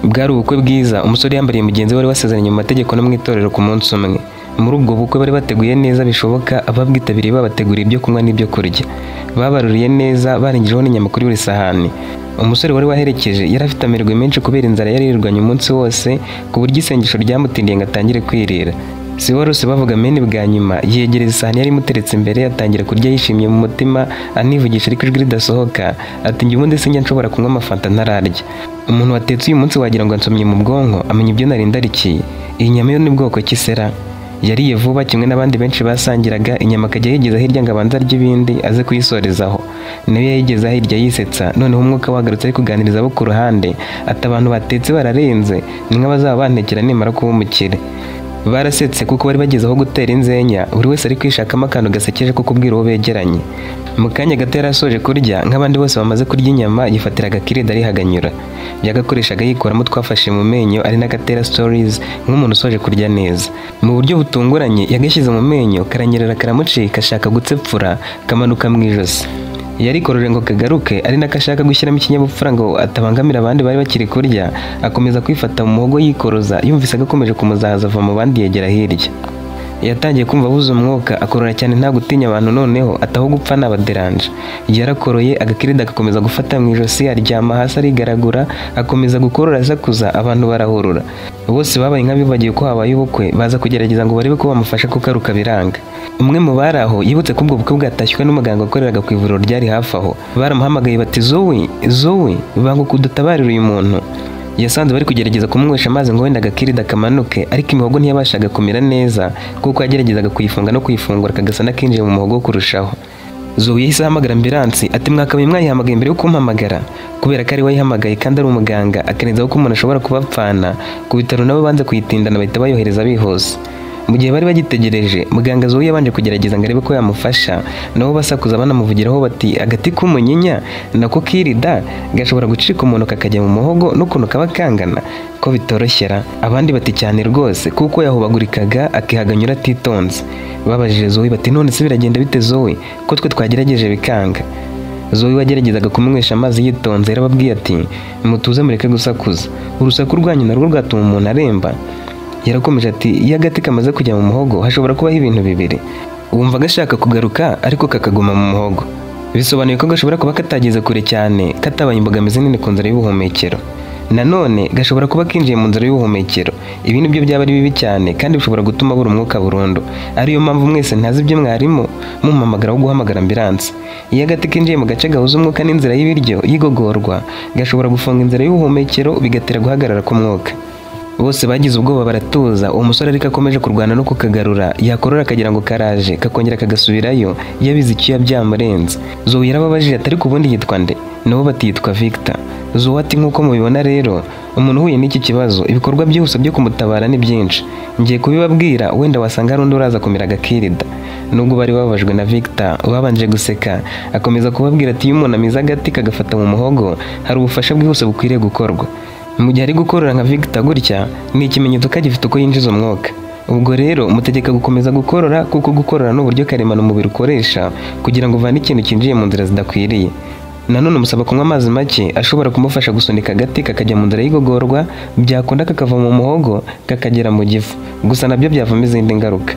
Bwari ubukwe bwiza umusore yambariye mugenzi we wari wasezeranye mu mategeko no mu itorero ku munsi umwe. Muri ubwo bukwe bari bateguye neza bishoboka, ababwitabiriye babateguriye ibyo kunywa n'ibyo kurya. Babaruriye neza barengejeho n'inyama kuri buri sahani. Umusore wari waherekeje yari afite amerwe menshi kubera inzara yari yirirwanye umunsi wose, ku buryo isengesho ryamutindiye ngo atangire kwirira. Si warose bavuga meni bwa nyuma, yegereza isahani yari imuteretse imbere, atangira kurya yishimye mu mutima, anivugisha ariko ijwi ridasohoka ati njye ubundi sinjya nshobora kunywa amafanta ntararya. Umuntu watetse uyu munsi wagira ngo ansomye mu bwonko, amenya ibyo nari ndarikiye. Iyi nyama yo ni bwoko ki sera? Yariye vuba kimwe n'abandi benshi basangiraga, inyama akajya yigeza hirya ngo abanze arye ibindi aze kuyisorezaho. Nawe yayigeza hirya yisetsa, noneho umwuka wagarutse ari kuganiriza abo ku ruhande ati abantu batetse bararenze, ni nk'abazaba bantekera nimara kuba umukire. Barasetse kuko bari bageze aho gutera inzenya, buri wese ari kwishakamo akantu gasekeje ko kubwira uwo begeranye. Mu kanya gato yari asoje kurya, nk'abandi bose bamaze kurya inyama, yifatira agakirida arihaganyura. Yagakoreshaga yikuramo twafashe mu menyo ari n'agatera stories nk'umuntu usoje kurya neza. Mu buryo butunguranye yagashyize mu menyo, karanyerera karamucika, ashaka gutsepfura, kamanuka mu ijosi. Yarikoroje ngo kagaruke, ari nako ashaka gushyiramo ikinyabupfura ngo atabangamira abandi bari bakiri kurya, akomeza kwifata mu muhogo yikoroza, yumvise agakomeje kumuzahaza ava mu bandi yegera hirya. Yatangiye kumva abuze umwuka, akorora cyane nta gutinya abantu, noneho ataho gupfa n'abaderanje. Yarakoroye, agakirida agakomeza gufata mu ijosi, aryama hasi arigaragura, akomeza gukorora asakuza, abantu barahurura. Bose babaye nk'abibagiwe ko habaye ubukwe, baza kugerageza ngo barebe ko bamufasha kugaruka biranga. Umwe mu bari aho yibutse ko ubwo bukwe bwatashywe n'umuganga wakoreraga ku ivuriro ryari hafi aho. Baramuhamagaye bati Zoe, banguka udutabarire uyu muntu. Yasanze bari kugerageza kumwesha amazi ngo wenda agakirida kamanuke, ariko imihogo ntiyabashaga kumera neza kuko yageragezaga kuyifunga no kuyifungura kagasa n'akinjiye mu muhogo kurushaho. Zoe yahise ahamagara ambilansi ati mwakabaye mwayihamagaye mbere yo kumpamagara, kubera ko ari we yahamagaye kandi ari umuganga, akenezaho ko umuntu ashobora kuba apfana. Ku bitaro nabo banze kuyitindana bahita bayohereza bihuse. Mu gihe bari bagitegereje, muganga Zoe yabanje kugerageza ngo arebe ko yamufasha, nabo basakuza banamuvugiraho bati agati k'umunyinya nako kirida gashobora gucika umuntu kakajya mu muhogo n'ukuntu kaba kangana ko bitoroshyera. Abandi bati cyane rwose kuko yahubagurikaga akihaganyura atitonze. Babajije Zoe bati none se biragenda bite Zoe ko twe twagerageje bikanga? Zoe wageragezaga kumwesha amazi yitonze yarababwiye ati mutuze mureke gusakuza, urusaku rwanyu narwo rwatuma umuntu aremba. Yarakomeje ati iyo agati kamaze kujya mu muhogo hashobora kubaho ibintu bibiri. Wumva gashaka kugaruka ariko kakaguma mu muhogo, bisobanuye ko gashobora kuba katageze kure cyane, katabaye imbogamizi nini ku nzira y'ubuhumekero. Nanone gashobora kuba kinjiye mu nzira y'ubuhumekero, ibi nibyo byaba ari bibi cyane kandi bishobora gutuma abura umwuka burundu. Ariyo mpamvu mwese ntazi ibyo mwarimo mumpamagara wo guhamagara ambilansi. Iyo agati kinjiye mu gace gahuza umwuka n'inzira y'ibiryo y'igogorwa, gashobora gufunga inzira y'ubuhumekero bigatera guhagarara k'umwuka. Bose bagize ubwoba baratuza. Uwo musore ariko akomeje kurwana no kukagarura, yakorora akagira ngo karaje, kakongera kagasubirayo, yabize icyuya byamurenze. Zoe yarababajije ati ariko ubundi yitwa nde? Nabo bati yitwa Victor. Zoe ati nk'uko mubibona rero, umuntu uhuye n'iki kibazo ibikorwa byose byo kumutabara ni byinshi. Ngiye kubibabwira, wenda wasanga hari undi uraza kumira agakirida. Nubwo bari babajwe na Victor, babanje guseka, akomeza kubabwira ati iyo umuntu amize agati kagafata mu muhogo, hari ubufasha bwihuse bukwiriye gukorwa. Mu gihe ari gukorora nka Victor gutya, ni ikimenyetso ko agifite uko yinjiza umwuka. Ubwo rero mutegeka gukomeza gukorora kuko gukorora ni uburyo karemano umubiri ukoresha kugira ngo uvane ikintu kinjiye mu nzira zidakwiriye. Nanone umusaba kunywa amazi make ashobora kumufasha gusunika agati kakajya mu nzira y'igogorwa, byakunda kakava mu muhogo kakagera mu gifu, gusa nabyo byavamo izindi ngaruka.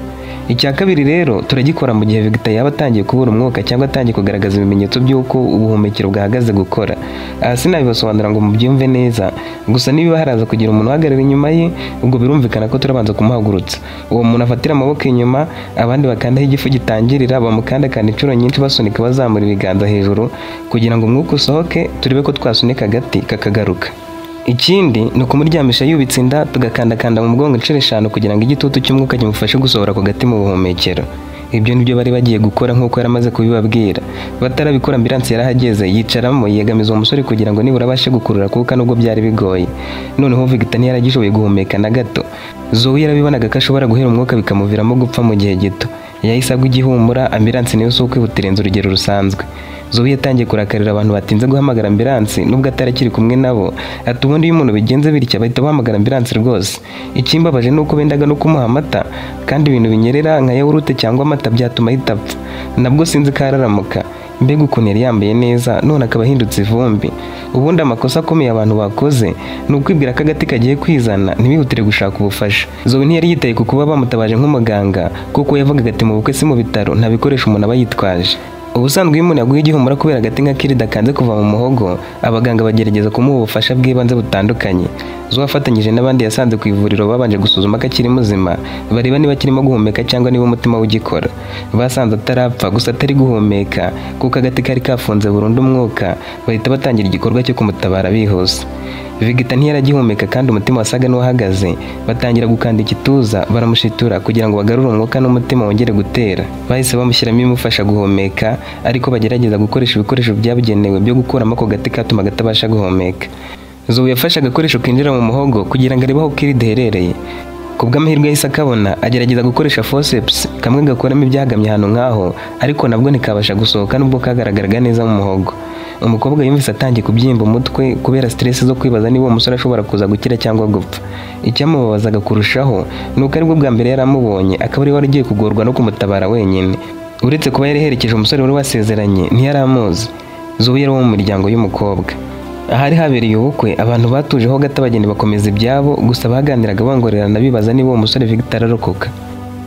Icya kabiri rero turagikora mu gihe Victor yaba atangiye kubura umwuka cyangwa atangiye kugaragaza ibimenyetso by'uko ubuhumekero bwahagaze gukora. Aha sinabibasobanura ngo mubyumve neza, gusa niba haraza kugira umuntu uhagarara inyuma ye, ubwo birumvikana ko turabanza kumuhagurutsa. Uwo muntu afatira amaboko inyuma, abandi bakandaho igifu gitangirira, bamukandakanda inshuro nyinshi basunika bazamura ibiganza hejuru kugira ngo umwuka usohoke, turebe ko twasunika agati kakagaruka. Ikindi ni ukumuryamisha yubitse inda, tugakandakanda mu mugongo inshuro 5 kugira ngo igitutu cy'umwuka kimufashe gusohora ku gati mu buhumekero. Ibyo nibyo bari bagiye gukora nk'uko yaramaze kubibabwira. Batarabikora ambilansi yarahageze, yicaramo yegamiza uwo musore kugira ngo nibura abashe gukurura kuko nubwo byari bigoye. Noneho Victor ntiyaragishoboye guhumeka na gato. Zoe yarabibonaga ko ashobora guhera umwuka bikamuviramo gupfa mu gihe gito. Yahise agwa igihumura, ambilansi niyo si ukwihutirenza urugero rusanzwe. Zoe yatangiye kurakarira abantu batinze guhamagara ambilansi nubwo atarakiri kumwe nabo. Ati ubundi iyo umuntu bigenze bitya bahita bahamagara ambilansi rwose. Ikimbabaje nuko bendaga no kumuha amata kandi ibintu binyerera nka yawurute cyangwa amata byatuma ahita apfa. Nabwo sinzi ko araramuka. mbega ukuntu yari yambaye neza none akaba ahindutse ivumbi. Ubundi amakosa akomeye abantu bakoze ni ukwibwira ko agati kagiye kwizana ntibihutire gushaka ubufasha. Zoe ntiyari yitaye ku kuba bamutabaje nk'umuganga kuko yavugaga ati mu bukwe si mu bitaro nta bikoresho umuntu aba yitwaje. Ubusanzwe iyo umuntu yaguye igihumura kubera agati nka kirida kanze kuva mu muhogo, abaganga bagerageza kumuha ubufasha bw'ibanze butandukanye. Zoe afatanyije n'abandi yasanze ku ivuriro babanje gusuzuma ko akiri muzima, bareba niba kirimo guhumeka cyangwa niba umutima ugikora. Basanze atarapfa gusa atari guhumeka kuko agati kari kafunze burundu umwuka, bahita batangira igikorwa cyo kumutabara bihuse. Vigita ntiyaragihumeka kandi umutima wasaga n'uwahagaze, batangira gukanda igituza baramushitura kugira ngo bagarure umwuka n'umutima wongere gutera. Bahise bamushyiramo ibimufasha guhumeka ariko bagerageza gukoresha ibikoresho byabugenewe byo gukuramo ako gati katumaga atabasha guhumeka. Zoe yafashe agakoresho kinjira mu muhogo kugira ngo arebe aho kirida iherereye. Kubw'amahirwe yahise akabona, agerageza gukoresha forceps kamwe gakuramo ibyagamye ahantu nk'aho, ariko nabwo ntikabasha gusohoka nubwo kagaragaraga neza mu muhogo. Umukobwa yumvise atangiye kubyimba umutwe kubera stress zo kwibaza niba uwo musore ashobora kuza gukira cyangwa gupfa. Icyamubabazaga kurushaho nuko aribwo bwa mbere yaramubonye, akaba ari wari ugiye kugorwa no kumutabara wenyine. Uretse kuba yari herekeje umusore wari wasezeranye, ntiyaramuzi. Zoe yari wo mu miryango y'umukobwa. Ahari habereye ubukwe, abantu batujeho gato abageni bakomeza ibyabo, gusa baganiraga bongorerana bibaza niba uwo musore Victor arokoka.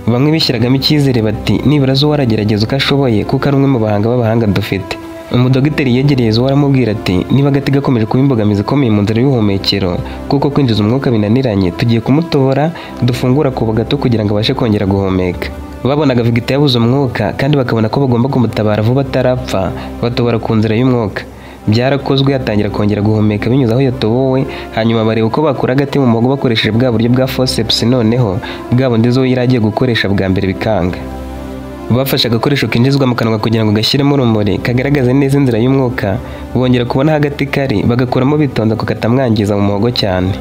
Bamwe bishyiragamo icyizere bati nibura Zoe aragerageza uko ashoboye kuko ari umwe mu bahanga b'abahanga dufite. Umudogiteri yegereye Zoe aramubwira ati niba agati gakomeje kuba imbogamizi ikomeye mu nzira y'ubuhumekero kuko kwinjiza umwuka binaniranye, tugiye kumutobora dufungura ku gato kugira ngo abashe kongera guhumeka. Babonaga Victor yabuze umwuka kandi bakabona ko bagomba kumutabara vuba atarapfa, batobora ku nzira y'umwuka. Byarakozwe, atangira kongera guhumeka binyuze aho yatobowe, hanyuma bareba uko bakura agati mu muhogo bakoresheje bwa buryo bwa forceps, noneho bwa bundi Zoe yari agiye gukoresha bwa mbere bikanga. Bafashe agakoresho kinjizwa mu kanwa kugira ngo gashyiremo urumuri kagaragaze neza inzira y'umwuka, bongera kubona hagati kari bagakuramo bitonda ko katamwangiza mu muhogo cyane.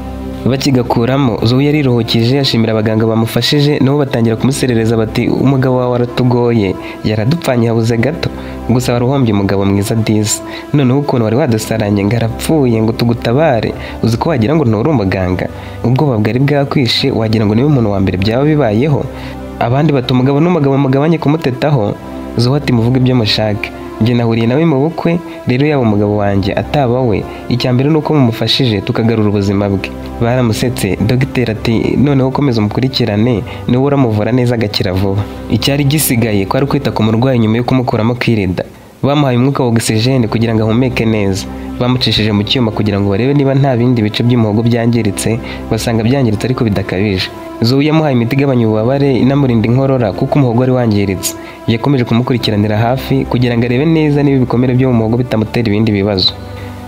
Bakigakuramo Zoe yariruhukije ashimira abaganga bamufashije, nabo batangira kumuserereza bati umugabo wawe aratugoye, yaradupfanye habuze gato, gusa waruhombye umugabo mwiza disi, noneho ukuntu wari wadusaranye ngarapfuye ngo tugutabare, uzi ko wagira ngo nturi umuganga, ubwoba bwari bwakwishe wagira ngo niwe umuntu wa mbere byaba bibayeho. Abandi bati umugabo n'umugabo mugabanye kumutetaho. Zoe ati muvuge ibyo mushaka, njye nahuriye nawe mu bukwe, rero yaba umugabo wanjye ataba we, icyambere nuko mumufashije tukagarura ubuzima bwe. Baramusetse. Dogiteri ati noneho komeza umukurikirane, niwe uramuvura neza agakira vuba. Icyari gisigaye kwari kwita ku murwayi nyuma yo kumukuramo kirida. Bamuhaye umwuka wa oxygene kugira ngo ahumeke neza. Bamucishije mu cyuma kugira ngo barebe niba nta bindi bice by'umuhogo byangiritse, basanga byangiritse ariko bidakabije. Zoe yamuhaye imiti igabanya ububabare inamurinda inkorora kuko umuhogo wari wangiritse. Yakomeje kumukurikiranira hafi kugira ngo arebe neza niba ibikomere byo mu muhogo bitamutera ibindi bibazo.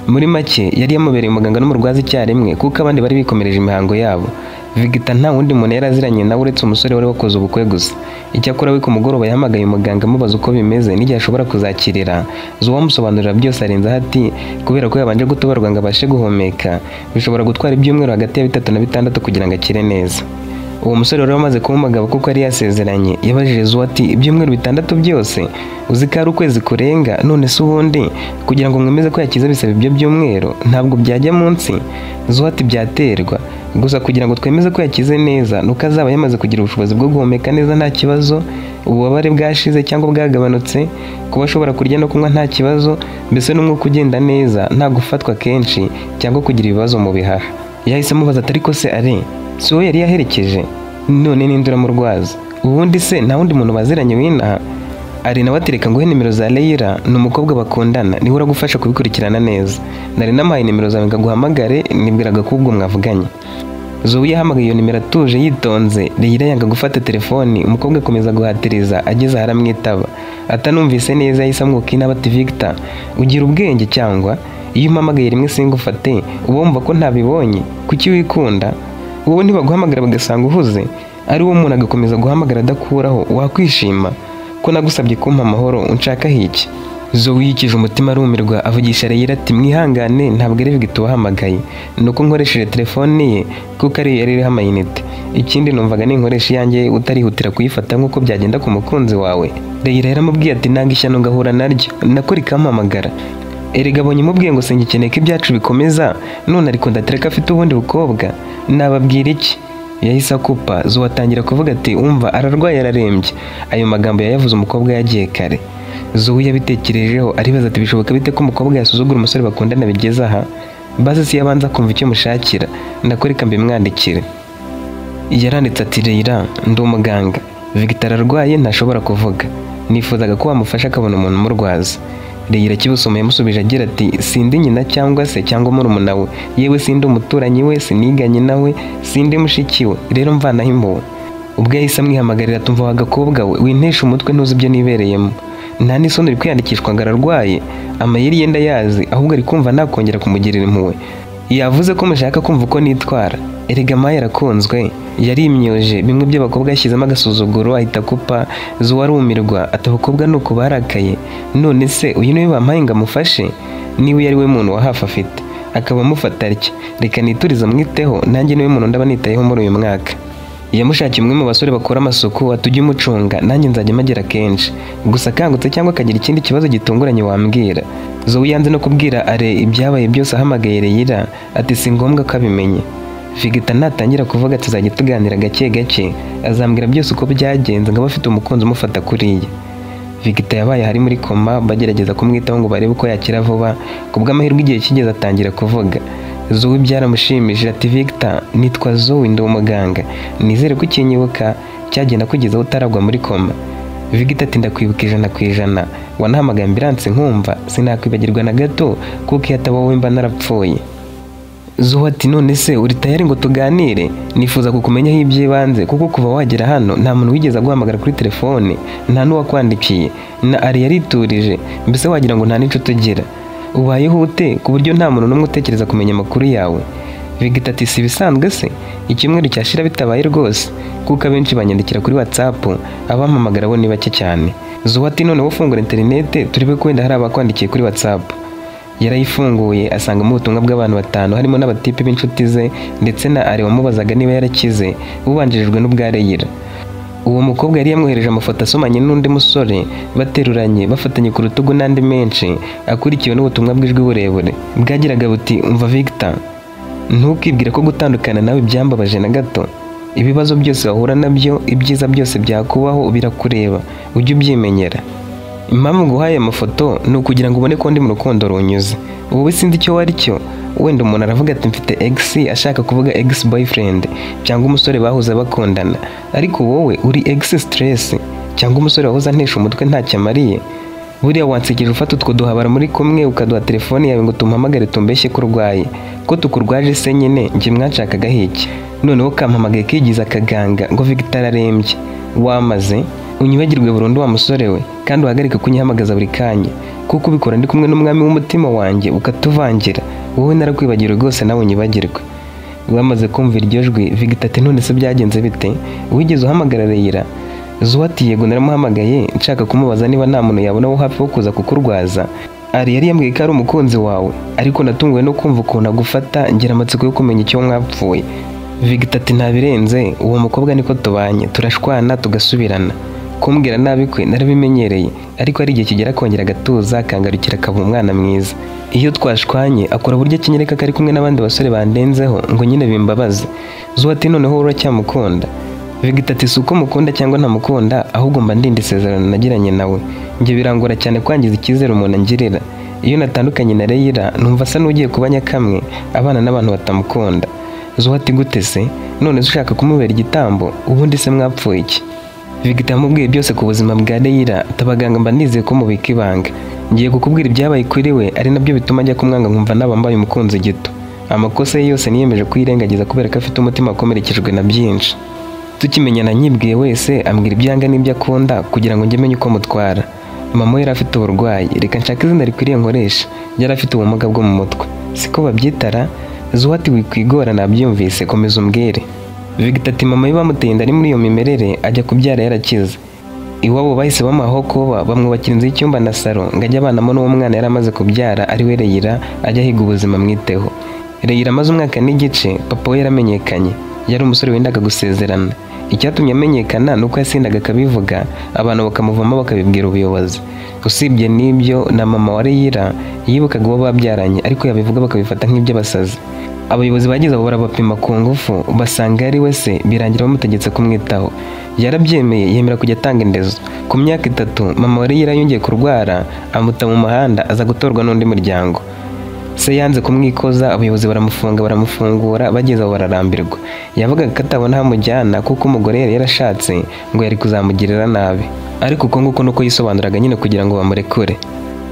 Muri make yari yamubereye umuganga n'umurwaza icyarimwe kuko abandi bari bikomereje imihango yabo. Victor nta wundi muntu yari aziranye nawe uretse umusore wari wakoze ubukwe gusa. Icyakora we ku mugoroba yahamagaye umuganga amubaza uko bimeze n'igihe ashobora kuzakirira. Zoe amusobanurira byose arenzaho ati kubera ko yabanje gutobarwa ngo abashe guhumeka, bishobora gutwara ibyumweru hagati ya 3 na 6 kugira ngo akire neza. Uwo musore wari wamaze kuba umugabo kuko yari yasezeranye, yabajije Zoe ati ibyumweru 6 byose uzi ko ari ukwezi kurenga, none se ubundi kugira ngo mwemeze ko yakize bisaba ibyo byumweru ntabwo byajya munsi? Zoe ati byaterwa, gusa kugira ngo twemeze ko yakize neza nuko azaba yamaze kugira ubushobozi bwo guhumeka neza nta kibazo, ububabare bwashize cyangwa bwagabanutse, kuba ashobora kurya no kunywa nta kibazo, mbese n'umwuka ugenda neza nta gufatwa kenshi cyangwa kugira ibibazo mu bihaha. Yahise amubaza ati ariko se ari si wowe yari yaherekeje, none ninde uramurwaza? Ubundi se nta wundi muntu baziranye w'inaha? Ari nawe atereka nguhe nimero za Leila, ni umukobwa bakundana, niwe uragufasha kubikurikirana neza. Nari namuhaye nimero zawe ngaguhamagare, nibwiraga ko ubwo mwavuganye. Zoe yahamagaye iyo nimero atuje yitonze. Leila yanga gufata telefoni, umukobwa akomeza guhatiriza, ageze aramwitaba. Atanumvise neza yahise amwuka inaba ati Victor, ugira ubwenge cyangwa iyo umpamagaye rimwe singufate uba wumva ko ntabibonye? Kuki wikunda? Wowe ntibaguhamagara bagasanga uhuze, ari wo umuntu agakomeza guhamagara adakuraho, wakwishima? Ko nagusabye kumpa amahoro unshaka hiki? Zoe yikije umutima arumirwa avugisha Leila ati mwihangane ntabwo ari Victor wahamagaye, nuko nkoresheje telefone ye kuko ari yari iriho amayinite. Ikindi numvaga ninkoresha iyanjye utarihutira kuyifata nk'uko byagenda ku mukunzi wawe. Leila yaramubwiye ati nanga ishyano ngahura naryo, nako rikampamagara. Erega abonye mubwiye ngo singikeneye ko ibyacu bikomeza, none ariko ndatereka afite ubundi bukobwa, nababwira iki? Yahise akupa. Zoe atangira kuvuga ati umva ararwaye ararembye. Ayo magambo yayavuze umukobwa yagiye kare. Zoe yabitekerejeho aribaza ati bishoboka bite ko umukobwa yasuzugura umusore bakundana bigeze aha, base si yabanza kumva icyo mushakira, ndakoreka mbimwandikire. Yaranditse ati Leila, ndi umuganga, Victor ararwaye ntashobora kuvuga, nifuzaga ko wamufasha akabona umuntu umurwaza. Leila kibusoma yamusubije agira ati sindi nyina cyangwa murumuna we, yewe sindi umuturanyi we, siniganye nawe, sindi mushiki we, rero mvanaho impuhwe. Ubwo yahise amwihamagarira tumva wa gakobwa we, wintesha umutwe ntuzi ibyo nibereyemo, nta n'isoni uri kwiyandikishwa ngo ararwaye, amayeri yenda yazi, ahubwo ari kumva nakongera kumugirira impuhwe. Yavuze ko mushaka kumva uko nitwara, erega Maya yarakunzwe, yarimyoje bimwe by'abakobwa yashyizemo agasuzuguro ahita akupa. Zoe arumirwa ati abakobwa nuko barakaye, none se uyu niwe bampaye ngo amufashe, niwe yari we muntu wa hafi afite akaba amufata atya, reka niturize mwiteho, nanjye niwe muntu ndaba nitayeho muri uyu mwaka. Yamushakiye umwe mu basore bakora amasuku atujye umucunga, nanjye nzajya magera kenshi, gusa akangutse cyangwa akagira ikindi kibazo gitunguranye wambwira. Zoe yanze no kubwira Are ibyabaye byose, ahamagaye Leila ati si ngombwa ko abimenye. Victor natangira kuvuga tuzajya tuganira gake gake, azambwira byose uko byagenze ngo abafite umukunzi umufata kuriya. Victor yabaye hari muri koma, bagerageza kumwitaho ngo barebe uko yakira vuba, kubw'amahirwe igihe kigeze atangira kuvuga. Zoe byaramushimishije ati Victor, nitwa Zoe, ndi umuganga, nizere ko ukinyibuka cyagenda kugeza utaragwa muri koma. Victor ati ndakwibuka 100%, wanahamagaye ambulance nkumva, sinakwibagirwa na gato kuko iyo ataba wowe mba narapfuye. Zoe ati none se uri tayari ngo tuganire, nifuza kukumenyaho iby'ibanze kuko kuva wagera hano nta muntu wigeze aguhamagara kuri telefone, nta n'uwakwandikiye, na Ari yariturije, mbese wagira ngo nta n'inshuti ugira, ubayeho ute ku buryo nta muntu n'umwe utekereza kumenya amakuru yawe. Victor ati si bisanzwe se, icyumweru cyashira bitabaye rwose, kuko abenshi banyandikira kuri WhatsApp, abampamagara bo ni bake cyane. Zoe ati noneho ufungura interinete turebe ko wenda hari abakwandikiye kuri WhatsApp. Yarayifunguye asangamo ubutumwa bw'abantu 5 harimo n'abatipe b'inshuti ze ndetse na Ari wamubazaga niba yarakize, bubanjirijwe n'ubwa Leila. Uwo mukobwa yari yamwohereje amafoto asomanye n'undi musore bateruranye bafatanye ku rutugu n'andi menshi, akurikiwe n'ubutumwa bw'ijwi burebure bwagiraga buti umva Victor, ntukibwire ko gutandukana nawe byambabaje na gato, ibibazo byose wahura nabyo, ibyiza byose byakubaho birakureba, ujye ubyimenyera. Impamvu nguhaye amafoto ni ukugira ngo ubone ko ndi mu rukundo runyuze. Wowe sinzi icyo wari cyo, wenda umuntu aravuga ati mfite ex, ashaka kuvuga ex boyfriend cyangwa umusore bahuza bakundana, ariko wowe uri ex stress cyangwa umusore wahoza ntesha umutwe ntacyo amariye. Buriya wansekeje ufata utwo duhabara muri kumwe ukaduha telefone yawe ngo tumuhamagare tumbeshye ko urwaye, ko tukurwaje se nyine njye mwacakaga hiki, noneho kampamagaye kigiza akaganga ngo Victor arembye. Wamaze unyibagirwe burundu wa musore we, kandi uhagarike kunyihamagaza buri kanya, kuko ubikora ndi kumwe n'umwami w'umutima wanjye ukatuvangira. Wowe narakwibagirwe rwose nawe unyibagirwe. Wamaze kumva iryo jwi, Victor ati none se byagenze bite, wigeze uhamagara Leila? Zoe ati yego naramuhamagaye nshaka kumubaza niba nta muntu yabona wo hafi wo kuza kukurwaza. Ari yari yambwiye ko ari umukunzi wawe, ariko natunguwe no kumva ukuntu agufata, ngira amatsiko yo kumenya icyo mwapfuye. Victor ati ntabirenze, uwo mukobwa niko tubanye, turashwana tugasubirana, kumbwira nabi kwe narabimenyereye, ariko ari igihe kigera kongera agatuza akangarukira akaba umwana mwiza. Iyo twashwanye akora buryo kinyereka kari kumwe n'abandi basore bandenzeho ngo nyine bimbabaze. Zoe ati noneho uracyamukunda? Victor ati suko mukunda cyangwa ntamukunda, ahubwo mba ndinda isezerano nagiranye nawe, njye birangora cyane kwangiza icyizere umuntu angirira. Iyo natandukanye na Leila numva asa n'ugiye kuba nyakamwe abana n'abantu batamukunda. Zoe ati gute se, none ushaka kumubera igitambo, ubundi se mwapfuye iki? Victor yamubwiye byose ku buzima bwa Leila, tabaganga mba nizeye ko mubika ibanga, ngiye kukubwira ibyabaye kuri we, ari nabyo bituma ajya kumwanga nkumva nabambaye umukunzi gito. Amakosa ye yose niyemeje kuyirengagiza kubera ko afite umutima wakomerekejwe na byinshi. Tukimenyana nyibwiye wese ambwira ibyanga n'ibyo akunda kugira ngo njye menye uko mutwara. Mama yari afite uburwayi, reka nshaka izina rikwiriye nkoresha, yari afite ubumuga bwo mu mutwe, siko babyitara? Zoe ati wikwigora nabyumvise, komeza umbwire. Victor ati mama bamuteye inda ari muri iyo mimerere, ajya kubyara yarakize. Iwabo bahise bamuha kuba, bamwubakira inzu y'icyumba na salo ngo ajye abanamo n'uwo mwana yari amaze kubyara ari we Leila, ajya higa ubuzima mwiteho. Leila amaze umwaka n'igice, papa we yaramenyekanye, yari umusore wendaga gusezerana. Icyatumye amenyekana nuko yasindaga akabivuga, abantu bakamuvamo bakabibwira ubuyobozi. Usibye n'ibyo na mama wa Leila yibukaga uwo babyaranye, ariko yabivuga bakabifata nk'iby'abasazi. Abayobozi bagize abo barabapima ku ngufu basanga ari we se, birangira bamutegetse kumwitaho. Yarabyemeye yemera kujya atanga indezo. Ku myaka 3 mama wa Reyira yongeye kurwara amuta mu muhanda aza gutorwa n'undi muryango. Se yanze kumwikoza, abayobozi baramufunga baramufungura, bageze aho bararambirwa. Yavugaga ko atabona hamujyana kuko umugore yari yarashatse ngo yari kuzamugirira nabi, ariko uko nguko nuko yisobanuraga nyine kugira ngo bamurekure.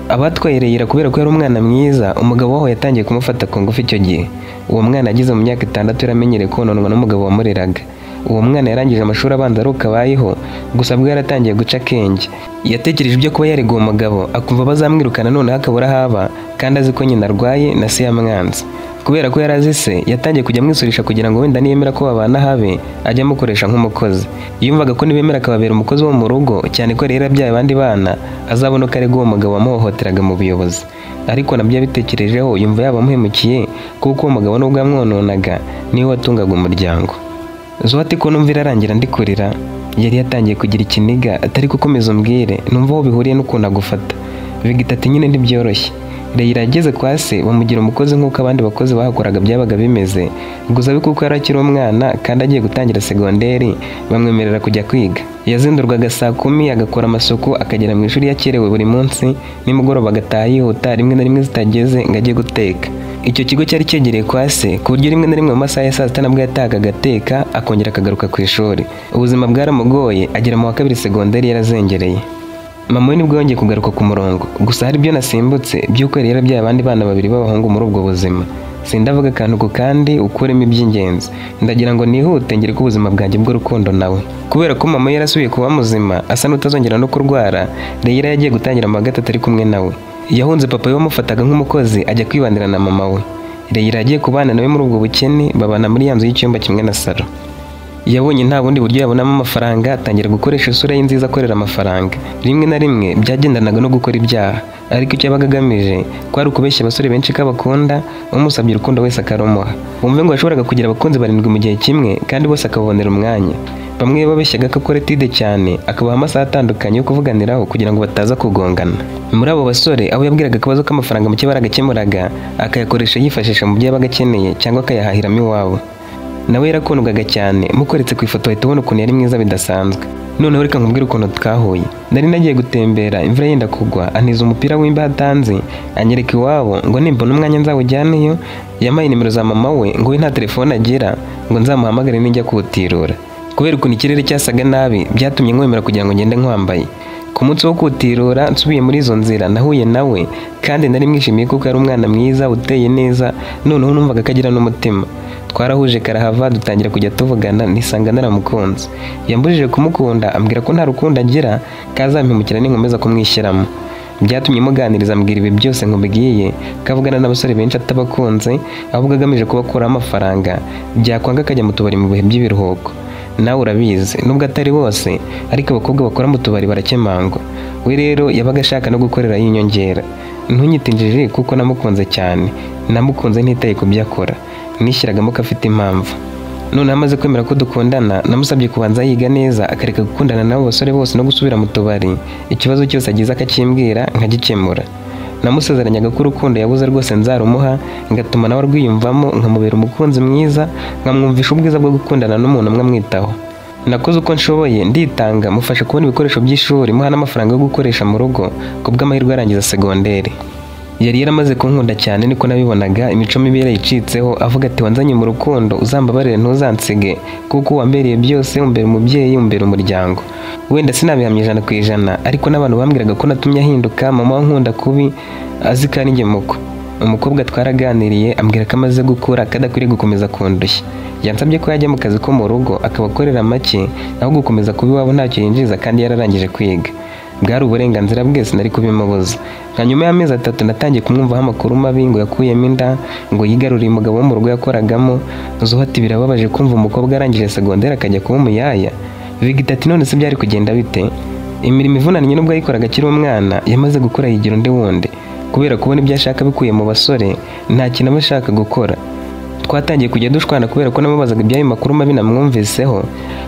Abatwaye Reyira kubera ko yari umwana mwiza, umugabo waho yatangiye kumufata ku ngufu icyo gihe. Uwo mwana ageze mu myaka 6 yaramenyereye kononwa n'umugabo wamureraga. Uwo mwana yarangije amashuri abanza ari ukabayeho, gusa bwo yaratangiye guca akenge. Yatekereje ibyo kuba yarega uwo mugabo, akumva bazamwirukana noneho akabura haba, kandi azi ko nyina arwaye na se yamwanze. Kubera ko yarazi se, yatangiye kujya amwisurisha kugira ngo wenda niyemera ko babana habe ajya amukoresha nk'umukozi. Yumvaga ko nibemera akababera umukozi wo mu rugo, cyane ko rero abyaye abandi bana azabona ko arega uwo mugabo wamuhohoteraga mu buyobozi. Ariko nabyo yabitekerejeho yumva yabamuhemukiye, kuko uwo mugabo nubwo yamwononaga niwe watungaga umuryango. Zuhati ko numva irarangira ndi kurira, yari yatangiye kugira ikiniga, atari gukomeza umbwire numva aho bihuriye n'ukuntu agufata. Vigita ati nyine ntibyoroshye. Reyira yageze kwa se bamugira umukozi nk'uko abandi bakozi bahakoraga byabaga bimeze, gusa kuko yari akiri umwana kandi agiye gutangira segonderi bamwemerera kujya kwiga. Yazindurwaga saa 10 agakora amasuku akagera mu ishuri yakerewe buri munsi, nimugoroba agataha yihuta, rimwe na rimwe zitageze ngo ajye guteka. Icyo kigo cyari cyegereye kwa se ku buryo rimwe na rimwe mu masaha ya saa 6 nabwo yatahaga agateka akongera akagaruka ku ishuri. Ubuzima bwaramugoye, agera mu wa 2 segonderi yarazengereye. Mama we nibwo yongeye kugaruka ku murongo, gusa hari ibyo nasimbutse by'uko yari yarabyaye abandi bana 2 b'abahungu muri ubwo buzima. Sindavuga akantu ku kandi ukuremo iby'ingenzi, ndagira ngo nihute ngere ku buzima bwanjye bw'urukundo nawe. Kubera ko mama yarasubiye kuba muzima asa n'utazongera no kurwara, Reyira yagiye gutangira mu wa 3 ari kumwe nawe. Yahunze papa we wamufataga nk'umukozi ajya kwibanira na mama we. Reyira yagiye kubana nawe muri ubwo bukene, babana muri ya nzu y'icyumba kimwe na salo. Yabonye nta bundi buryo yabonamo amafaranga, atangira gukoresha isura ye nziza akorera amafaranga. Rimwe na rimwe byagendanaga no gukora ibyaha, ariko icyo yabaga agamije kwari ukubeshya abasore benshi kabakunda, umusabye urukundo wese akarumuha. Wumve ngo yashoboraga kugira abakunzi 7 mu gihe kimwe kandi bose akabonera umwanya. Bamwe babeshyaga ko akora etide cyane, akabaha amasaha atandukanye yo kuvuganiraho kugira ngo bataza kugongana. Muri abo basore abo yabwiraga akabazo k'amafaranga muke baragakemuraga, akayakoresha yifashisha mu byo yabaga akeneye cyangwa akayahahiramo iwabo. Nawe yarakundwaga cyane, mukoretse ku ifoto ahita ubona ukuntu yari mwiza bidasanzwe. Noneho reka nkubwire ukuntu twahuye. Nari nagiye gutembera, imvura yenda kugwa, aniza umupira w'imbeho atanze, anyereka iwabo ngo nimbona umwanya nzawujyaneyo. Yamaye nimero za mama we ngo we nta telefone agira, ngo nzamuhamagare nijya kuwutirura. Kubera ukuntu ikirere cyasaga nabi byatumye nkwemera kugira ngo ngende nkwambaye. Ku munsi wo kuwutirura nsubiye muri izo nzira nahuye nawe, kandi nari mwishimiye kuko ari umwana mwiza uteye neza, noneho numvaga kagira n'umutima. Twarahuje karahava dutangira kujya tuvugana, nisanga naramukunze. Yambujije kumukunda ambwira ko nta rukundo agira, kazampimukira ninkomeza kumwishyiramo. Byatumye muganiriza ambwira ibi byose nkubigiye, kavugana n'abasore benshi atabakunze, ahubwo agamije kubakura amafaranga, byakwanga akajya mu tubari mu bihe by'ibiruhuko. Nawe urabizi nubwo atari bose, ariko abakobwa bakora mu tubari barakemangwa. We rero yabaga ashaka no gukorera y'inyongera. Ntunyitinjije kuko namukunze cyane, namukunze ntitaye ku byo akora, nishyiragamo ko afite impamvu. None amaze kwemera ko dukundana, namusabye kubanza yiga neza akareka gukundana nabo basore bose no gusubira mu tubari. Ikibazo cyose agize akakimbwira nkagikemura. Namusezeranyaga ko urukundo yabuze rwose nzarumuha, ngatuma nawe rwiyumvamo, nkamubera umukunzi mwiza, nkamwumvisha ubwiza bwo gukundana n'umuntu umwe amwitaho. Nakoze uko nshoboye, nditanga, mufasha kubona ibikoresho by'ishuri, muha n'amafaranga yo gukoresha mu rugo, kubw'amahirwe arangiza segonderi. Yari yaramaze kunkunda cyane niko nabibonaga, imico mibi yarayicitseho, avuga ati wanzanye mu rukundo uzambabarire ntuzansige, kuko wambereye byose, umbera umubyeyi, umbera umuryango. Wenda sinabihamye 100%, ariko n'abantu bambwiraga ko natumye ahinduka, mama wankunda kubi, azi ko ari njye muko. Umukobwa twaraganiriye ambwira ko amaze gukura kadakwiriye gukomeza kundushya. Yansabye ko yajya mu kazi ko mu rugo akabakorera make, aho gukomeza kuba iwabo ntacyo yinjiza kandi yararangije kwiga. Bwari uburenganzira bwe sinari kubimubuza. Hanyuma y'amezi 3 natangiye kumwumvaho amakuru mabi ngo yakuyemo inda, ngo yigaruriye umugabo wo mu rugo yakoragamo. Zuhati birababaje kumva umukobwa arangije segonderi akajya kuba umuyaya. Vigita ati none se byari kugenda bite? Imirimo ivunanye nubwo yayikoraga akiri umwana, yamaze gukora yigira undi wundi. Kubera kubona ibyo ashaka bikuye mu basore, nta kintu aba ashaka gukora. Twatangiye kujya dushwana kubera ko namubazaga ibyayo makuru mabi namwumviseho,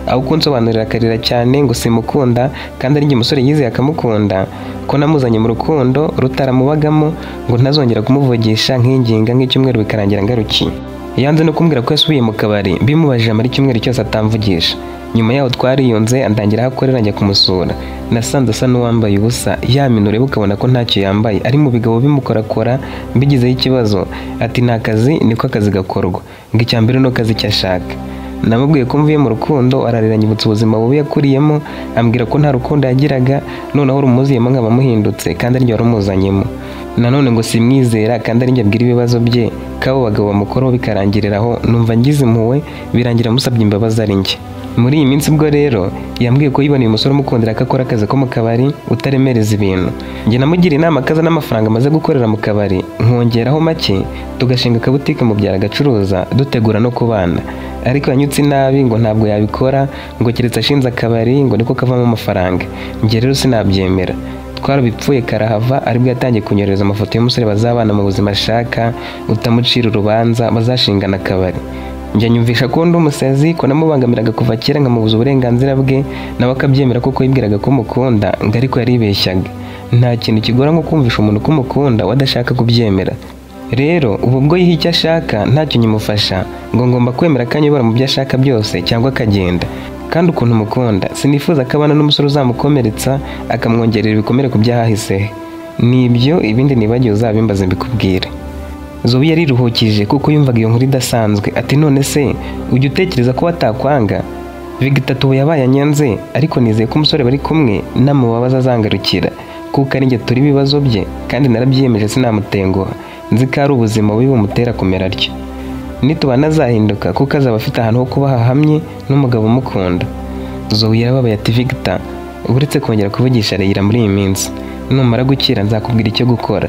aho kunsobanurira akarira cyane ngo simukunda kandi ari njye umusore yizeye akamukunda, ko namuzanye mu rukundo rutaramubagamo, ngo ntazongera kumuvugisha nk'inginga nk'icyumweru bikarangira ngarukiye. yanze no kumbwira ko yasubiye mu kabari bimubajije amara icyumweru cyose atamvugisha. Nyuma yaho twariyunze andangira aho akorera njya kumusura. Nasanze asa n'uwambaye ubusa, yamina ureba ukabona ko ntacyo yambaye, ari mu bigabo bimukorakora. Mbigizeho ikibazo ati nta kazi niko akazi gakorwa, ngo icya mbere no kazi icyo ashaka. Namubwiye ko mvuye mu rukundo, ararira nyibutsa ubuzima bubi yakuriyemo, ambwira ko nta rukundo yagiraga, noneho rumuziyemo nkaba muhindutse kandi aryo warumuzanyemo. Nanone ngo simwizera kandi ari njye abwira ibibazo bye, kabo bagabo bamukoraho bikarangiriraho, numva ngize impuhwe birangira musabye imbabazi ari njye. Muri iyi minsi ubwo rero yambwiye ko yiboneye umusore umukundira ko akora akazi ko mu kabari utaremereza ibintu. Njye namugira inama akaza n'amafaranga amaze gukorera mu kabari nkongeraho make, tugashinga akabutike mu byara agacuruza dutegura no kubana. Ariko yanyutse nabi ngo ntabwo yabikora, ngo keretse ashinze akabari ngo niko kavamo amafaranga. Njye rero sinabyemera. Twarabipfuye karahava, aribwo yatangiye kunyohereza amafoto y'umusore bazabana mu buzima ashaka, utamucira urubanza bazashingana akabari. Njye nyumvisha ko ndi umusazi, ko namubangamiraga kuva kera nkamubuza uburenganzira bwe, nawe akabyemera kuko yibwiraga ko mukunda, ngo ariko yaribeshyaga. Nta kintu kigora nko kumvisha umuntu ko umukunda wadashaka kubyemera. Rero ubu bwo yiha icyo ashaka ntacyo nyimufasha, ngo ngomba kwemera akanyobora mu byo ashaka byose cyangwa akagenda. Kandi ukuntu mukunda sinifuza ko abana n'umusore uzamukomeretsa akamwongerera ibikomere ku byahahise. Nibyo ibindi nibagiwe uzabimbaze mbikubwire. Zoe yariruhukije kuko yumvaga iyo nkuru idasanzwe. Ati none se ujya utekereza ko watakwanga? Victor ubu yabaye anyanze, ariko nizeye ko umusore bari kumwe namubabaza azangarukira, kuko ari njye turi ibibazo bye kandi narabyiyemeje sinamutenguha. Nzi ko ari ubuzima bubi bumutera kumera atyo. Nitubana azahinduka kuko azaba afite ahantu ho kuba hahamye n'umugabo umukunda. Zoe yarababaye ati Victor, uretse kongera kuvugisha Leila muri iyi minsi, numara gukira nzakubwira icyo gukora.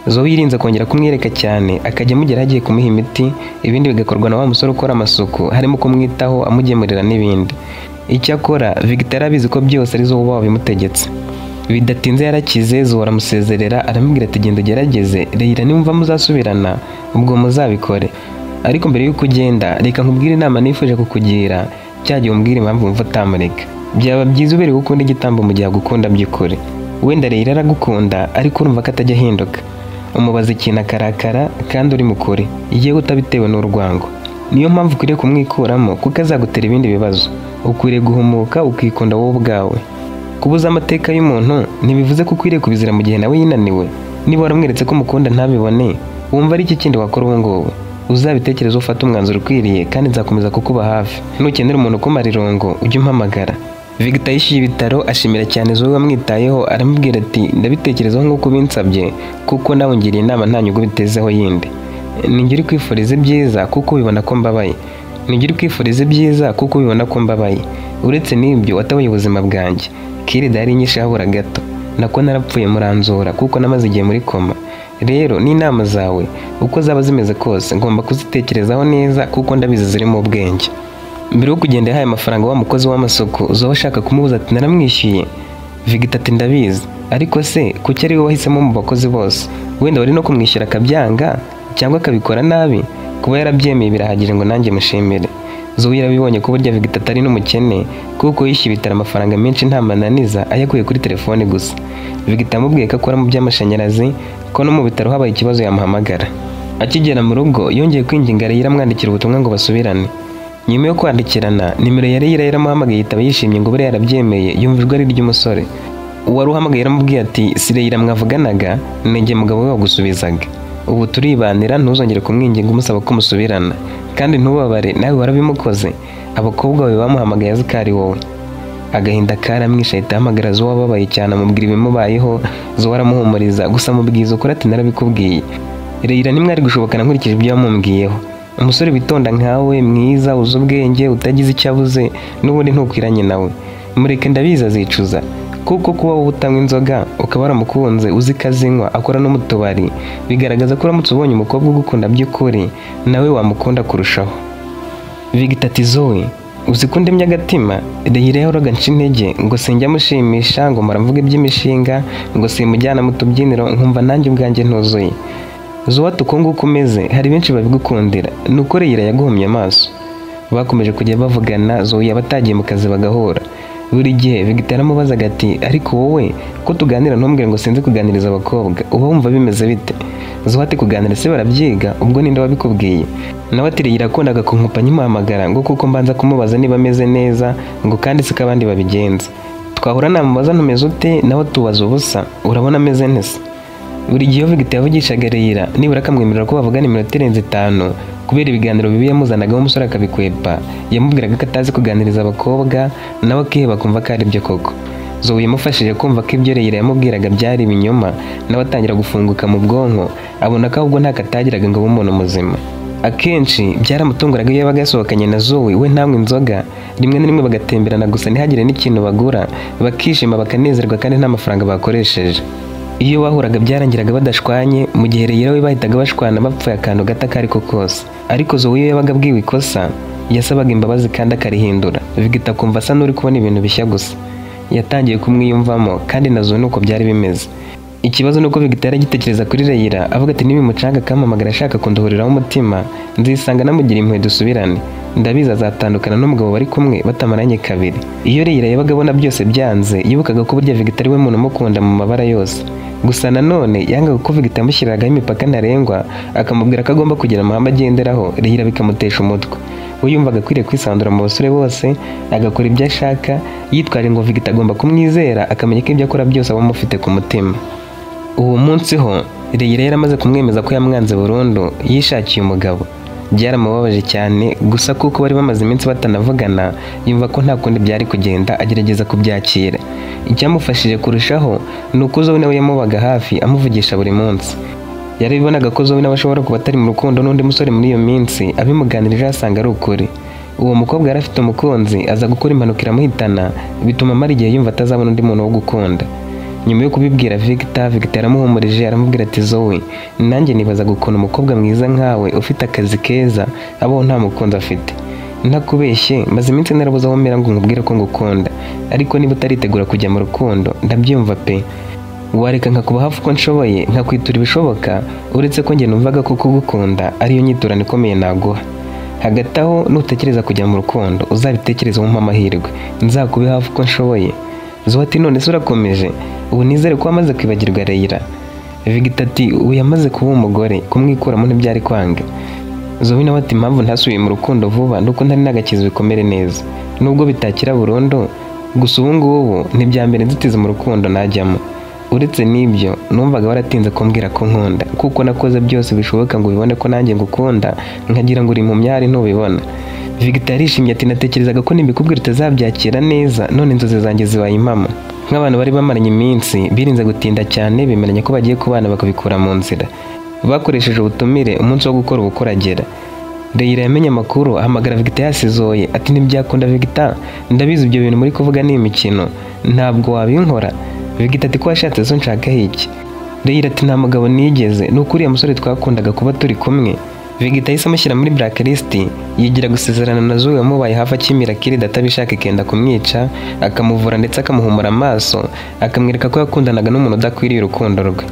Zoe yirinze kongera kumwereka cyane, akajya amugera agiye kumuha imiti, ibindi bigakorwa na wa musore ukora amasuku, harimo kumwitaho amugemurira n'ibindi. Icyo akora Victor arabizi ko byose ari Zoe wabimutegetse. Bidatinze yarakize, Zoe aramusezerera aramubwira ati genda ugerageze, Leila nimva muzasubirana ubwo muzabikore. Ariko mbere y'uko ugenda reka nkubwire inama nifuje kukugira, cyagiye umbwira impamvu wumva utamureka. Byaba byiza ubereye gukunda igitambo mu gihe agukunda by'ukuri. Wenda Leila aragukunda ariko urumva ko atajya ahinduka. Umubaza ikintu akarakara kandi uri mukuri, yewe utabitewe n'urwango. Niyo mpamvu ukwiriye kumwikuramo kuko azagutera ibindi bibazo. Ukwiriye guhumuka ukikunda wowe ubwawe. Kubuza amateka y'umuntu ntibivuze ko ukwiriye kubizira mu gihe nawe yinaniwe. Niba waramweretse ko umukunda ntabibone, wumva ari iki kindi wakora ubu ngubu? Uzabitekereza ufata umwanzuro ukwiriye kandi nzakomeza kukuba hafi. Nukenera umuntu ukumara irungo ujye umpamagara. Victor yishyuye ibitaro ashimira cyane Zoe wamwitayeho, aramubwira ati ndabitekerezaho nk'uko binsabye kuko nawe ngiriye inama nta nyungu bitezeho yindi. Ninjye uri kwifuriza ibyiza kuko ubibona ko mbabaye. Ninjye uri kwifuriza ibyiza kuko ubibona ko mbabaye. Uretse n'ibyo watabaye ubuzima bwanjye. Kirida yari nyinshi habura gato. Nako narapfuye muranzura kuko namaze igihe muri koma. Rero n'inama zawe uko zaba zimeze kose ngomba kuzitekerezaho neza kuko ndabizi ziri mu bwenge. Mbere yo kugenda yahaye amafaranga wa mukozi w'amasuku, Zoe ashaka kumubuza ati naramwishyuye. Victor ati ndabizi, ariko se kuki ari we wahisemo mu bakozi bose? Wenda wari no kumwishyura akabyanga cyangwa akabikora nabi? Kuba yarabyemeye birahagije ngo nanjye mushimire. Zoe yarabibonye ko burya Victor atari n'umukene kuko yishyuye ibitaro amafaranga menshi nta mananiza ayakuye kuri telefone gusa. Victor amubwiye ko akora mu by'amashanyarazi, ko no mu bitaro habaye ikibazo yamuhamagara. Akigera mu rugo yongeye kwinginga Leila amwandikira ubutumwa ngo basubirane. Nyuma yo kwandikirana nimero ya Leila yaramuhamagaye yitaba yishimye ngo bure yarabyemeye, yumva ijwi ari ry'umusore. Uwari uhamagaye yaramubwiye ati si Leila mwavuganaga, ninjye mugabo we wagusubizaga. Ubu turibanira ntuzongere kumwinginga umusaba ko musubirana, kandi ntubabare nawe warabimukoze. Abakobwa bawe bamuhamagaye azi ko ari wowe. Agahinda karamwishe ahita ahamagara Zoe wababaye cyane amubwira ibimubayeho. Zoe aramuhumuriza gusa amubwiza ukuri ati narabikubwiye. Leila nimwari gushobokana nkurikije ibyo yamubwiyeho. Umusore witonda nkawe, mwiza, uzi ubwenge, utagize icyo abuze, n'ubundi ntukwiranye nawe. Mureke ndabizi azicuza kuko kuba wowe utanywa inzoga ukaba waramukunze uzi ko azinywa akora no mu tubari, bigaragaza ko uramutse ubonye umukobwa ugukunda by'ukuri nawe wamukunda kurushaho. Victor ati Zoe uzi ko ndemye agatima? Leila yahoraga nca intege ngo sinjya mushimisha, ngo muravuga iby'imishinga, ngo simujyana mu tubyiniro, nkumva nanjye ubwanjye ntuzuye. Zoe ati uko nguko umeze hari benshi babigukundira, nuko Leila yaguhumye amaso. Bakomeje kujya bavugana, Zoe yabatagiye mu kazi bagahura. Buri gihe Victor aramubazaga ati ariko wowe ko tuganira ntumbwire ngo sinzi kuganiriza abakobwa, uba wumva bimeze bite? Zoe ati kuganira se barabyiga ubwo ninde wabikubwiye? Nawe ati Reyira yakundaga kunkupa nyimuhamagara ngo kuko mbanza kumubaza niba ameze neza ngo kandi siko abandi babigenza. Twahura namubaza ntumeze ute nawe tubaza ubusa urabona ameze neza. Buri gihe Victor yavugishaga Reyira nibura akamwemerera ko bavugana iminota irenze 5 kubera ibiganiro bibi yamuzanaga umusore akabikwepa. Yamubwiraga ko atazi kuganiriza abakobwa nawe akiheba kumva ko ari byo koko. Zoe yamufashije kumva ko ibyo Reyira yamubwiraga byari ibinyoma nawe atangira gufunguka mu bwonko abona ko ahubwo nta katagiraga ngo abe umuntu muzima. Akenshi byaramutunguraga iyo yabaga yasohokanye na Zoe we ntanywe inzoga, rimwe na rimwe bagatemberana gusa ntihagire n'ikintu bagura bakishima bakanezerwa kandi nta mafaranga bakoresheje. Iyo bahuraga byarangiraga badashwanye mu gihe Reyira we bahitaga bashwana bapfuye akantu gato kariko kose. Ariko Zoe iyo yabaga abwiwe ikosa yasabaga imbabazi kandi akarihindura. Victor akumva asa n'uri kubona ibintu bishya gusa. Yatangiye kumwiyumvamo kandi na Zoe nuko byari bimeze. Ikibazo nuko Victor yaragitekereza kuri Reyira avuga ati nibimucanga akampamagara ashaka kunduhuriraho umutima nzisanga namugira impuhwe dusubirane. Ndabizi azatandukana n'umugabo bari kumwe batamaranye kabiri. Iyo Reyira yabaga abona byose byanze yibukaga ko burya Victor ari we muntu umukunda mu mabara yose. Gusa nanone yangaga ko Victor amushyiragaho imipaka ntarengwa akamubwira ko agomba kugira amahame agenderaho Reyira bikamutesha umutwe. We yumvaga akwiriye kwisandura mu basore bose agakora ibyo ashaka yitwaje ngo Victor agomba kumwizera akamenya ko ibyo akora byose aba amufite ku mutima. Uwo munsi ho Reyira yaramaze kumwemeza ko yamwanze burundu yishakiye umugabo. Byaramubabaje cyane gusa kuko bari bamaze iminsi batanavugana yumva ko nta kundi byari kugenda agerageza kubyakira. Icyamufashije kurushaho nuko Zoe nawe yamubaga hafi amuvugisha buri munsi. Yarabibonaga ko Zoe nawe ashobora kuba atari mu rukundo n'undi musore muri iyo minsi abimuganirije asanga ari ukuri. Uwo mukobwa yari afite umukunzi aza gukora impanuka iramuhitana bituma amara igihe yumva atazabona undi muntu wo gukunda. Nyuma yo kubibwira Victor aramuhumurije aramubwira ati Zoe nanjye nibaza gukunda umukobwa mwiza nkawe ufite akazi keza abaho nta mukunzi afite. Ntakubeshye maze iminsi narabuze aho mera ngo nkubwire ko ngukunda ariko niba utaritegura kujya mu rukundo ndabyumva pe. Wareka nkakuba hafi uko nshoboye nkakwitura ibishoboka uretse ko njye numvaga ko kugukunda ariyo nyiturano ikomeye naguha. Hagati aho nutekereza kujya mu rukundo uzabitekereza mu amahirwe nzakube hafi uko nshoboye. Zoe ati none se urakomeje ubu nizere ko wamaze kwibagirwa Reyira. Victor ati ubu yamaze kuba umugore kumwikuramo ntibyari kwanga. Zoe nawe ati impamvu ntasubiye mu rukundo vuba nuko ntari nagakiza ibikomere neza nubwo bitakira burundu gusa ubu ngubu ntibyambere nzitiza mu rukundo najyamo. Uretse n'ibyo numvaga waratinze kumbwira ko nkunda kuko nakoze byose bishoboka ngo ubibone ko nanjye ngukunda nkagira ngo uri mu myari ntubibona. Victor arishimye ati natekerezaga ko nimbikubwira utazabyakira neza none inzozi zanjye zibaye impamo. Nk'abantu bari bamaranye iminsi birinze gutinda cyane bemeranya ko bagiye kubana bakabikura mu nzira. Bakoresheje ubutumire umunsi wo gukora ubukoragera. Reyira yamenye amakuru ahamagara Victor yasizoye ati ntibyakunda Victor ndabizi ibyo bintu muri kuvuga ni imikino ntabwo wabinkora. Victor ati ko washatse zo nshaka iki? Reyira ati nta mugabo nigeze nukuri ya musore twakundaga kuba turi kumwe. Victor yahise amushyira muri blacklist yigira gusezerana na Zoe wamubaye hafi akimira Kirida atabishaka ikenda kumwica akamuvura ndetse akamuhumura amaso akamwereka ko yakundanaga n'umuntu udakwiriye urukundo rwe.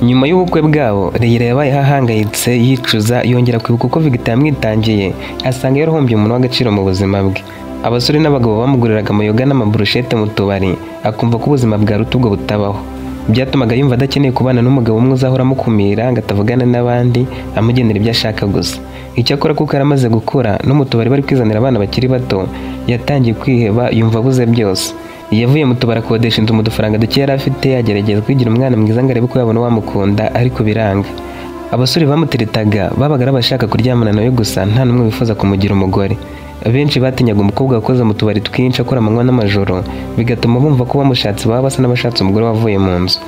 Nyuma y'ubukwe bwabo Reyira yabaye hahangayitse yicuza yongera kwibuka uko Victor yamwitangiye asanga yarahombye umuntu w'agaciro mu buzima bwe. Abasore n'abagabo bamuguriraga amayoga n'amaburushete mu tubari akumva ko ubuzima bwa rutubwo butabaho. Byatumaga yumva adakeneye kubana n'umugabo umwe uzahora amukumira ngo atavugana n'abandi amugenera ibyo ashaka gusa. Icyakora kuko aramaze gukura no mu tubari bari kwizanira abana bakiri bato yatangiye kwiheba yumva abuze byose. Yavuye mu tubari akodesha inzu mu dufaranga duke yari afite yagerageza kwigira umwana mwiza ngo arebe ko yabona uwamukunda ariko biranga. Abasore bamuteretaga babaga ari abashaka kuryamana nawe gusa nta n'umwe wifuza kumugira umugore. Benshi batinyaga umukobwa wakoze mu tubari twinshi akora amanywa n'amajoro bigatuma bumva ko bamushatse baba basa n'abashatse umugore wavuye mu nzu.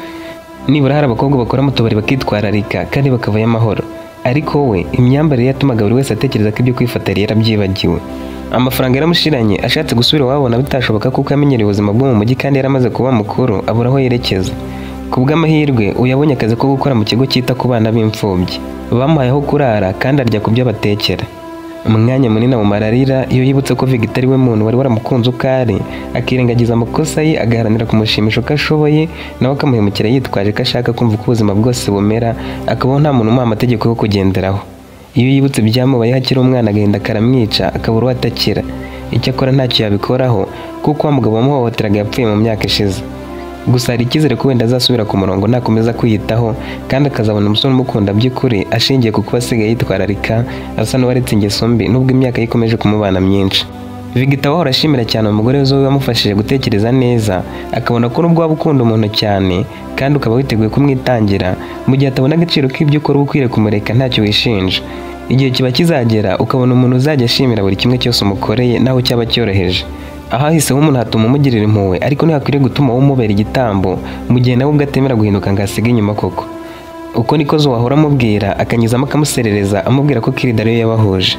Nibura hari abakobwa bakora mu tubari bakitwararika kandi bakavayo amahoro. Ariko we imyambarire yatumaga buri wese atekereza ko ibyo kwifata yari yarabyibagiwe. Amafaranga yaramushiranye ashatse gusubira wabona bitashoboka kuko yamenyereye ubuzima bwo mu mujyi kandi yaramaze kuba mukuru abura aho yerekeza. Kubw'amahirwe uyabonye akazi ko gukora mu kigo cyita ku bana b'imfubyi. Bamuhaye aho kurara kandi arya ku byo batekera. Umwanya munini amumararira iyo yibutse ko Victor ari we muntu wari waramukunze ukari akirengagiza amakosa ye agaharanira kumushimisha uko ashoboye nawe akamuhemukira yitwaje ko ashaka kumva uko ubuzima bwose bumera akabaho nta muntu umuha amategeko yo kugenderaho. Iyo yibutse ibyamubayeho akiri umwana agahinda karamwica akabura uwo atakira. Icyakora ntacyo yabikoraho kuko wa mugabo wamuhohoteraga yapfuye mu myaka ishize. gusa hari icyizere ko wenda azasubira ku murongo nakomeza kwiyitaho kandi akazabona umusore umukunda by'ukuri ashingiye ku kuba asigaye yitwararika asa n'uwaretse ingeso mbi nubwo imyaka ye ikomeje kumubana myinshi. Victor ahora ashimira cyane umugore we wamufashije gutekereza neza akabona ko nubwo waba ukunda umuntu cyane kandi ukaba witeguye kumwitangira mu gihe atabona agaciro k'ibyo ukora ukwiriye kumureka ntacyo wishinja. Igihe kiba kizagera ukabona umuntu uzajya ashimira buri kimwe cyose umukoreye naho cyaba cyoroheje. Ahahiseho umuntu hatuma umugirira impuhwe ariko ntihakwiriye gutuma umubera igitambo mu gihe nawe ubwo atemera guhinduka ngo asige inyuma koko. Uko niko Zoe ahora amubwira akanyuzamo akamuserereza amubwira ko Kirida ariyo yabahuje.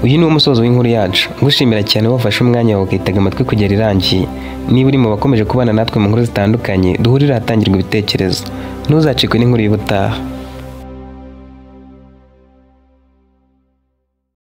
Uyu ni wo musozo w'inkuru yacu. Ngushimira cyane wafashe umwanya wawe ukitega amatwi kugera irangiye. Niba uri mu bakomeje kubana natwe mu nkuru zitandukanye duhurira ahatangirwa ibitekerezo. Ntuzacikwe n'inkuru y'ubutaha.